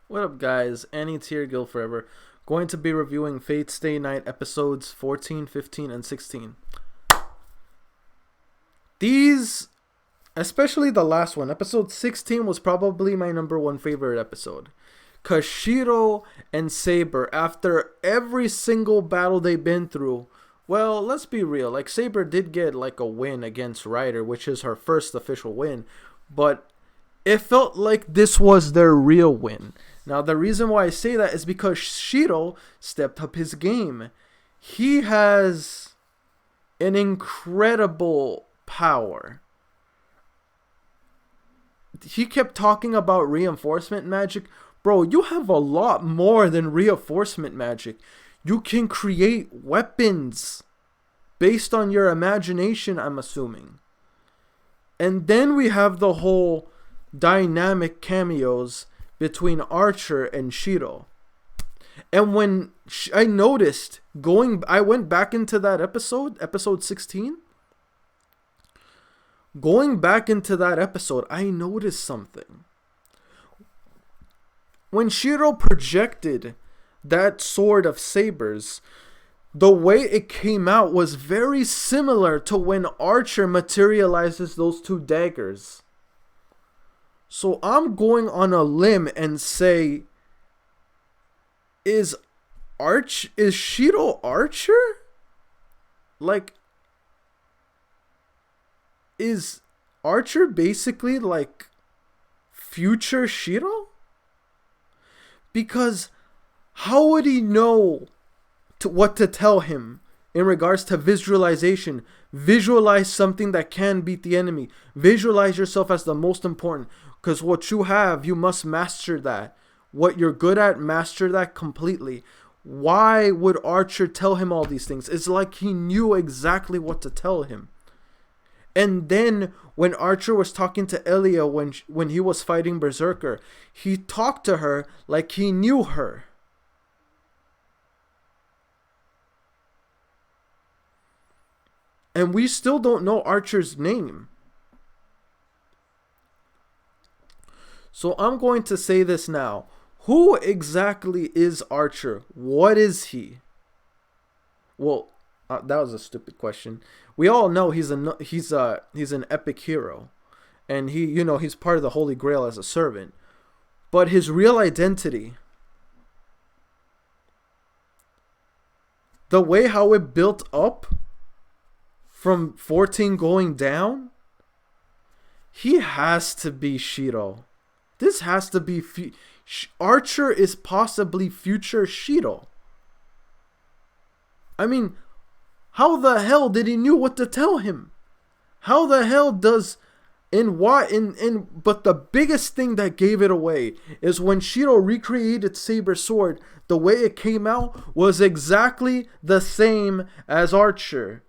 What up, guys? Annie Tier Guild Forever. Going to be reviewing Fate Stay Night episodes 14, 15, and 16. These, especially the last one, episode 16 was probably my number one favorite episode. Cause SHIROU and Saber, after every single battle they've been through, well, let's be real. Like, Saber did get like a win against Ryder, which is her first official win. But it felt like this was their real win. Now, the reason why I say that is because SHIROU stepped up his game. He has an incredible power. He kept talking about reinforcement magic. Bro, you have a lot more than reinforcement magic. You can create weapons based on your imagination, I'm assuming. And then we have the whole dynamic cameos between Archer and SHIROU. And when I noticed, I went back into that episode 16. Going back into that episode, I noticed something. When SHIROU projected that sword of Saber's, the way it came out was very similar to when Archer materializes those two daggers. So I'm going on a limb and say, is SHIROU Archer? Like, is Archer basically like future SHIROU? Because how would he know what to tell him in regards to visualization? Visualize something that can beat the enemy. Visualize yourself as the most important. Because what you have, you must master that. What you're good at, master that completely. Why would Archer tell him all these things? It's like he knew exactly what to tell him. And then when Archer was talking to Elia when he was fighting Berserker, he talked to her like he knew her. And we still don't know Archer's name. So I'm going to say this now. Who exactly is Archer? What is he? Well, that was a stupid question. We all know he's an epic hero, and he's part of the Holy Grail as a servant. But his real identity, the way how it built up from 14 going down, he has to be SHIROU. This has to be Archer is possibly future SHIROU. I mean, how the hell did he knew what to tell him? How the hell does but the biggest thing that gave it away is when SHIROU recreated Saber's sword, the way it came out was exactly the same as Archer.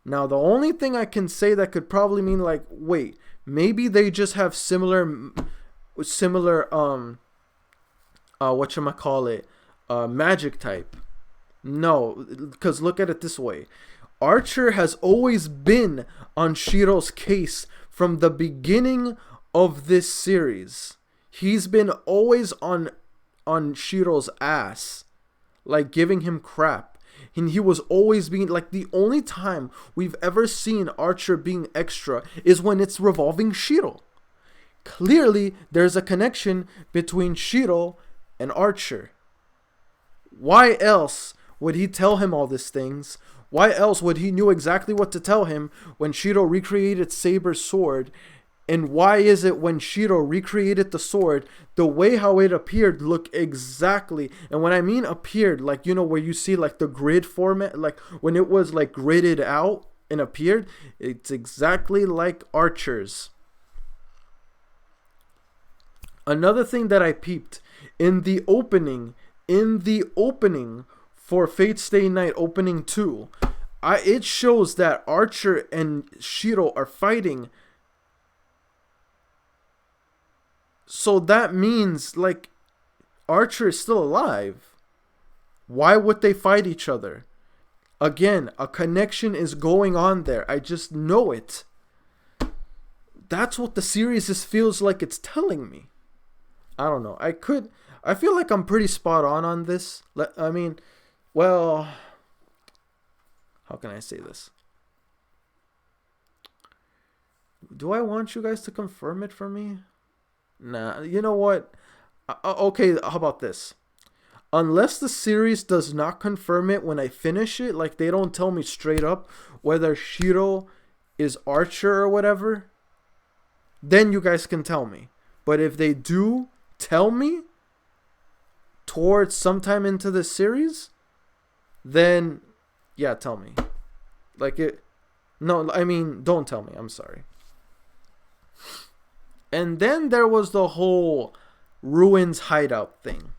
Now, the only thing I can say that could probably mean like, wait, maybe they just have similar magic type. No, because look at it this way. Archer has always been on SHIROU's case from the beginning of this series. He's been always on SHIROU's ass, like giving him crap. And he was always being like, the only time we've ever seen Archer being extra is when it's revolving SHIROU. Clearly, there's a connection between SHIROU and Archer. Why else would he tell him all these things? Why else would he knew exactly what to tell him when SHIROU recreated Saber's sword? And why is it when SHIROU recreated the sword, the way how it appeared looked exactly, and when I mean appeared, like, where you see like the grid format, like when it was like gridded out and appeared, it's exactly like Archer's. Another thing that I peeped in the opening for Fate Stay Night opening 2, it shows that Archer and SHIROU are fighting. So that means like Archer is still alive. Why would they fight each other? Again, a connection is going on there. I just know it. That's what the series feels like it's telling me. I don't know. I feel like I'm pretty spot on this. I mean, well, how can I say this? Do I want you guys to confirm it for me? Nah, you know what? Okay, how about this? Unless the series does not confirm it when I finish it, like they don't tell me straight up whether SHIROU is Archer or whatever, then you guys can tell me. But if they do tell me towards sometime into the series, then yeah, tell me. Like it. No, I mean, don't tell me. I'm sorry. And then there was the whole Ruins hideout thing.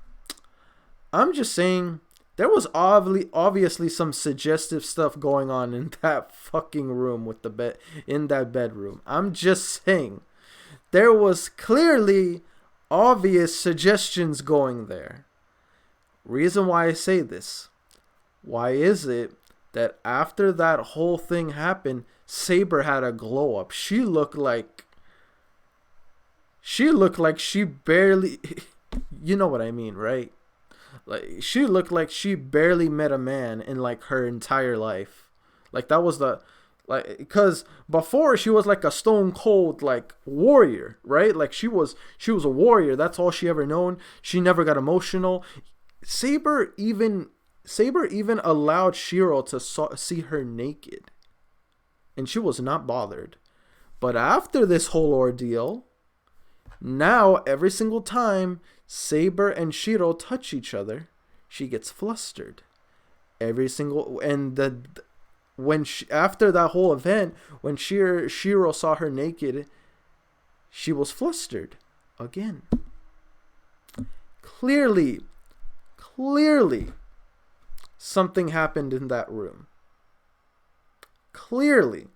I'm just saying there was obviously some suggestive stuff going on in that fucking room with the bed, in that bedroom. I'm just saying there was clearly obvious suggestions going there. Reason why I say this. Why is it that after that whole thing happened, Saber had a glow up? She looked like she barely, you know what I mean, right? Like she looked like she barely met a man in like her entire life. Like that was the, like, because before she was like a stone cold like warrior, right? Like she was a warrior. That's all she ever known. She never got emotional. Saber even allowed SHIROU to see her naked, and she was not bothered. But after this whole ordeal, now every single time Saber and SHIROU touch each other, she gets flustered. Every single, and after that whole event, when SHIROU saw her naked, she was flustered again. Clearly something happened in that room. Clearly.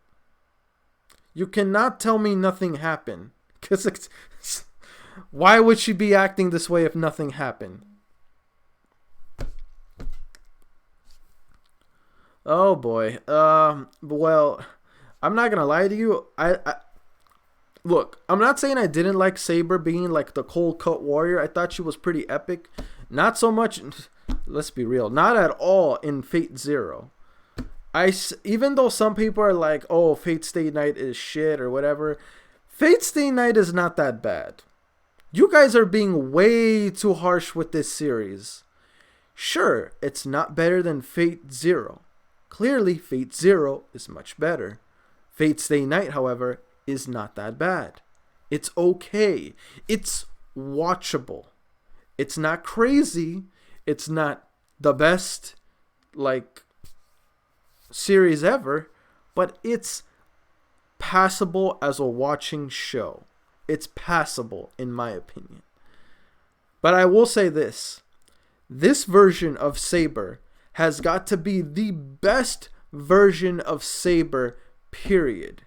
You cannot tell me nothing happened. Because why would she be acting this way if nothing happened? Oh boy. Well, I'm not gonna lie to you. Look, I'm not saying I didn't like Saber being like the cold cut warrior. I thought she was pretty epic. Not so much, let's be real, not at all in Fate Zero. Even though some people are like, oh, Fate Stay Night is shit or whatever, Fate Stay Night is not that bad. You guys are being way too harsh with this series. Sure, it's not better than Fate Zero. Clearly, Fate Zero is much better. Fate Stay Night, however, is not that bad. It's okay. It's watchable. It's not crazy. It's not the best, like, series ever, but it's passable as a watching show. It's passable, in my opinion. But I will say this. This version of Saber has got to be the best version of Saber, period.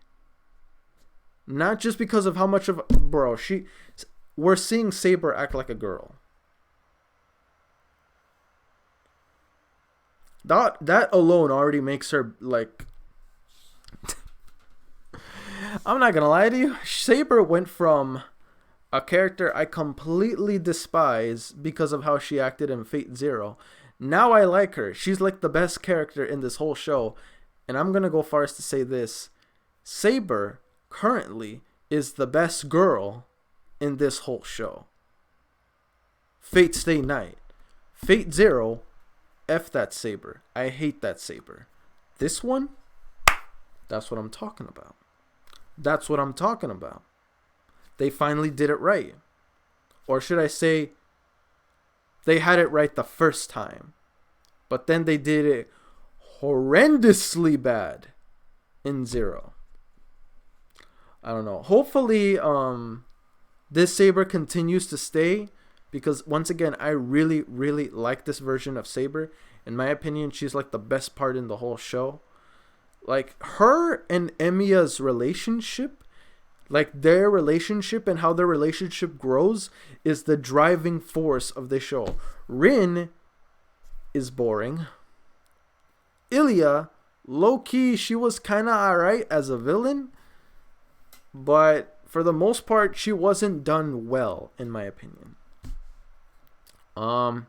Not just because of how much of... Bro, we're seeing Saber act like a girl. That alone already makes her, like... I'm not gonna lie to you. Saber went from a character I completely despise because of how she acted in Fate Zero. Now I like her. She's like the best character in this whole show. And I'm gonna go far as to say this. Saber currently is the best girl in this whole show. Fate Stay Night. Fate Zero, F that Saber. I hate that Saber. This one, that's what I'm talking about. That's what I'm talking about. They finally did it right. Or should I say, they had it right the first time. But then they did it horrendously bad in Zero. I don't know. Hopefully, this Saber continues to stay. Because once again, I really, really like this version of Saber. In my opinion, she's like the best part in the whole show. Like, her and Emiya's relationship, like their relationship and how their relationship grows, is the driving force of the show. Rin is boring. Ilya, low-key, she was kind of alright as a villain. But for the most part, she wasn't done well, in my opinion. Um,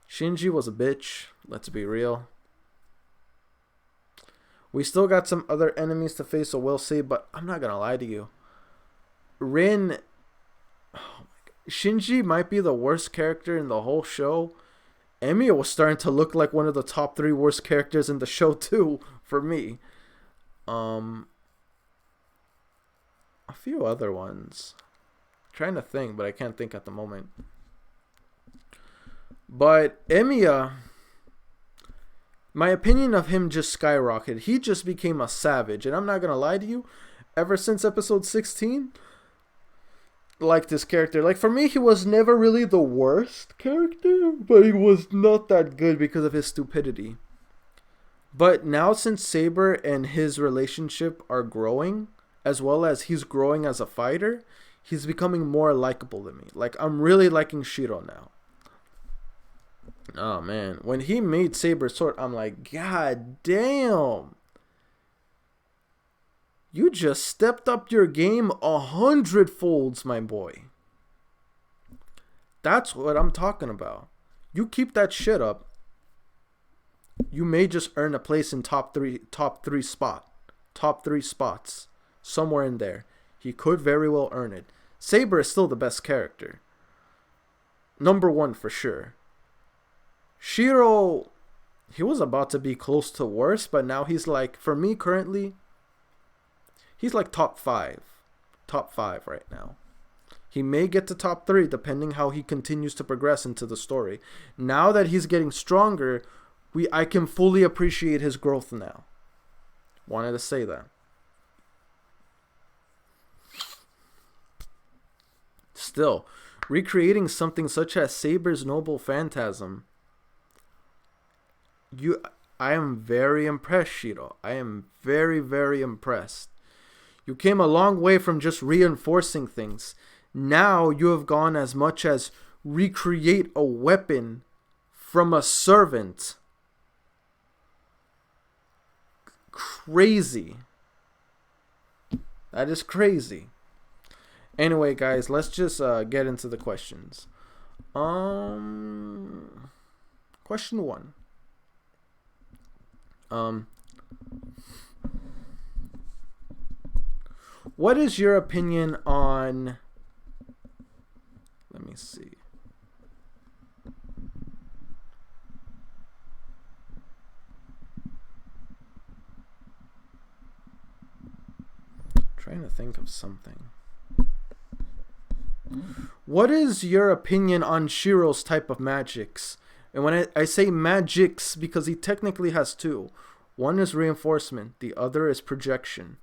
Shinji was a bitch. Let's be real. We still got some other enemies to face, so we'll see. But I'm not gonna lie to you. Rin, oh my God. Shinji might be the worst character in the whole show. Emiya was starting to look like one of the top 3 worst characters in the show too, for me. A few other ones. I'm trying to think, but I can't think at the moment. But Emiya, my opinion of him just skyrocketed. He just became a savage. And I'm not going to lie to you, ever since episode 16, like this character. Like, for me, he was never really the worst character, but he was not that good because of his stupidity. But now, since Saber and his relationship are growing, as well as he's growing as a fighter, he's becoming more likable to me. Like, I'm really liking SHIROU now. Oh, man. When he made Saber's sword, I'm like, God damn. You just stepped up your game 100 folds, my boy. That's what I'm talking about. You keep that shit up, you may just earn a place in top three spots, somewhere in there. He could very well earn it. Saber is still the best character, number 1 for sure. SHIROU, he was about to be close to worst, but now he's like, for me currently, he's like top 5 right now. He may get to top 3 depending how he continues to progress into the story. Now that he's getting stronger, I can fully appreciate his growth now. Wanted to say that. Still, recreating something such as Saber's Noble Phantasm, I am very impressed, SHIROU. I am very, very impressed. You came a long way from just reinforcing things. Now you have gone as much as recreate a weapon from a servant. Crazy. That is crazy. Anyway, guys, let's just get into the questions. Question 1. What is your opinion on... Let me see. Trying to think of something. What is your opinion on SHIROU's type of magics? And when I say magics, because he technically has 2. One is reinforcement, the other is projection.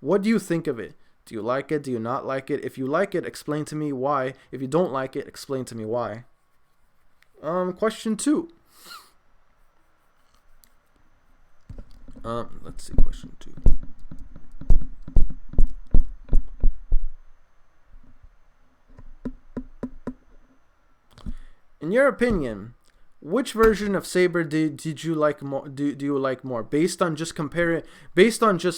What do you think of it? Do you like it? Do you not like it? If you like it, explain to me why. If you don't like it, explain to me why. Question 2. Let's see, question 2. In your opinion, which version of Saber did you like more? Do you like more? Based on just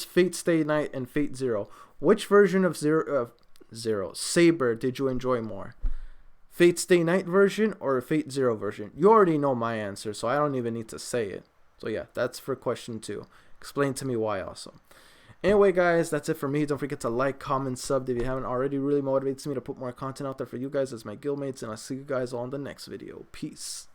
Fate Stay Night and Fate Zero, which version of Saber did you enjoy more? Fate Stay Night version or Fate Zero version? You already know my answer, so I don't even need to say it. So yeah, that's for question 2. Explain to me why also. Anyway, guys, that's it for me. Don't forget to like, comment, sub if you haven't already. Really motivates me to put more content out there for you guys as my guildmates, and I'll see you guys all in the next video. Peace.